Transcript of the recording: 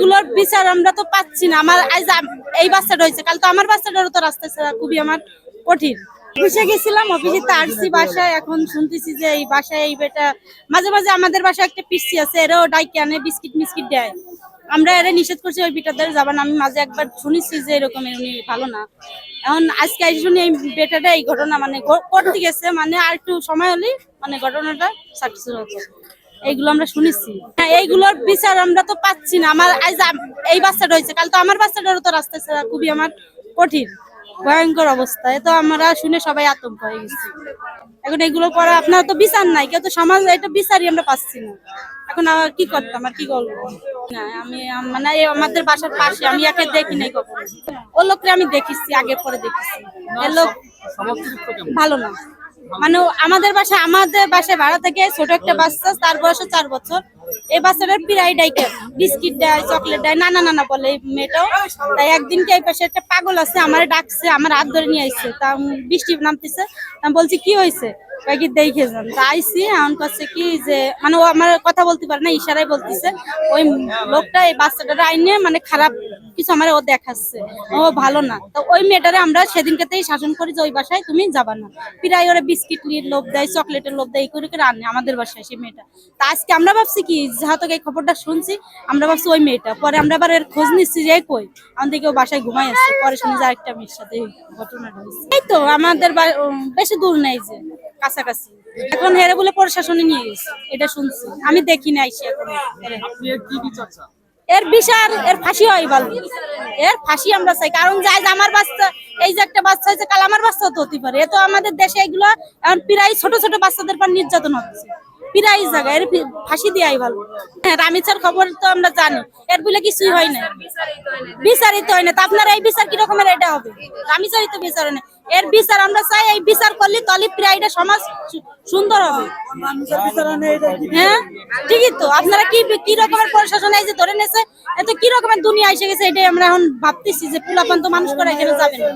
এইগুলোর বিচার আমরা তো পাচ্ছি না। আমার আজ এই বাচ্চাটা হয়েছে, কাল তো আমার বাচ্চাটারও তো রাস্তায় ছাড়া খুবই আমার কঠিন। অফিসে গেছিলাম, অফিসে তো আসছি বাসায়, এখন শুনতেছি যে এই বাসায় এই বেটা মাঝে মাঝে আমাদের বাসায় একটা পিসি আছে, এরাও ডাইকে আনে, বিস্কিট মিস্কিট দেয়। আমরা এরা নিষেধ করছি ওই বেটাদের যাবার না। আমি মাঝে একবার শুনেছি যে এরকম উনি ভালো না। এখন আজকে এসে শুনি এই বেটাটা এই ঘটনা মানে করতে গেছে, মানে আর একটু সময় হলে মানে ঘটনাটা সাকসেস হতো। এইগুলো আমরা শুনেছি। হ্যাঁ, এইগুলোর বিচার আমরা তো পাচ্ছি না। আমার আজ এই বাচ্চাটা হয়েছে, কাল তো আমার বাচ্চাটারও তো রাস্তায় ছাড়া খুবই আমার কঠিন, ভয়ঙ্কর অবস্থায়। তো আমরা শুনে সবাই আতঙ্ক হয়ে গেছি। এখন এগুলো করা আপনার তো বিচার নাই, কেউ তো সমাজ এটা বিচারই আমরা পাচ্ছি না। এখন কি করতাম আর কি করবো না। আমি মানে আমাদের বাসার পাশে, আমি একে দেখি নাই কখনো। ও লোককে আমি দেখেছি, আগে পরে দেখেছি। এ লোক ভালো না। মানে আমাদের বাসায় ভাড়া থেকে ছোট একটা বাচ্চা, তার বয়স 4 বছর। এই বাচ্চাটার প্রায় ডাইকে বিস্কিট দেয়, চকলেট দেয়, নানা নানা বলে এই মেয়েটাও। তাই একদিনকে এই পাশে একটা পাগল আছে, আমার ডাকছে, আমার হাত ধরে নিয়ে আসছে। তা বৃষ্টি নামতেছে, আমি বলছি কি হয়েছে, কি দেখে যান। তা আইসি এমন করছে কি যে মানে ও আমার কথা বলতে পারে না, ইশারায় বলতেছে। ওই লোকটা এই বাচ্চাটার আইনে মানে খারাপ কিছু আমার ও দেখাচ্ছে, ও ভালো না। তো ওই মেয়েটারে আমরা সেদিনকেতেই শাসন করি যে ওই বাসায় তুমি যাবা না। প্রায় ওরা বিস্কিট লোভ দেয়, চকলেটের লোভ দেয়, এই করে করে আনে আমাদের বাসায় সেই মেয়েটা। তা আজকে আমরা ভাবছি কি, যেহেতু এই খবরটা শুনছি, আমরা ভাবছি ওই মেয়েটা। পরে আমরা আবার এর খোঁজ নিচ্ছি যে কই, আমাদের কেউ বাসায় ঘুমাই আসছে। পরে শুনি যে আরেকটা মেয়ের সাথে এই ঘটনাটা হয়েছে। এই তো আমাদের বেশি দূর নেই, যে কাছাকাছি। এখন হেরে বলে প্রশাসনে নিয়ে গেছে, এটা শুনছি, আমি দেখি না আইসি। এখন এর বিচার, এর ফাঁসি হয় ভালো। এর ফাঁসি আমরা চাই, কারণ যে আজ আমার বাচ্চা, এই যে একটা বাচ্চা হয়েছে, কাল আমার বাচ্চা তো হতে পারে। এ তো আমাদের দেশে এগুলো এখন প্রায় ছোট ছোট বাচ্চাদের পর নির্যাতন হচ্ছে প্রায় জায়গায়। এর ফাঁসি দেওয়াই ভালো। হ্যাঁ, রামিচার খবর তো আমরা জানি, এর বলে কিছুই হয় না, বিচারিত হয় না। তা আপনারা এই বিচার কি রকমের এটা হবে? রামিচারই তো বিচার হয় না, এর বিচার আমরা চাই। এই বিচার করলে তলে প্রায় এটা সমাজ সুন্দর হবে। হ্যাঁ, ঠিকই তো। আপনারা কি রকমের প্রশাসন এই যে ধরে নেছে, এত কি রকমের দুনিয়া এসে গেছে, এটাই আমরা এখন ভাবতেছি যে পোলাপান তো মানুষ করে এখানে যাবে না।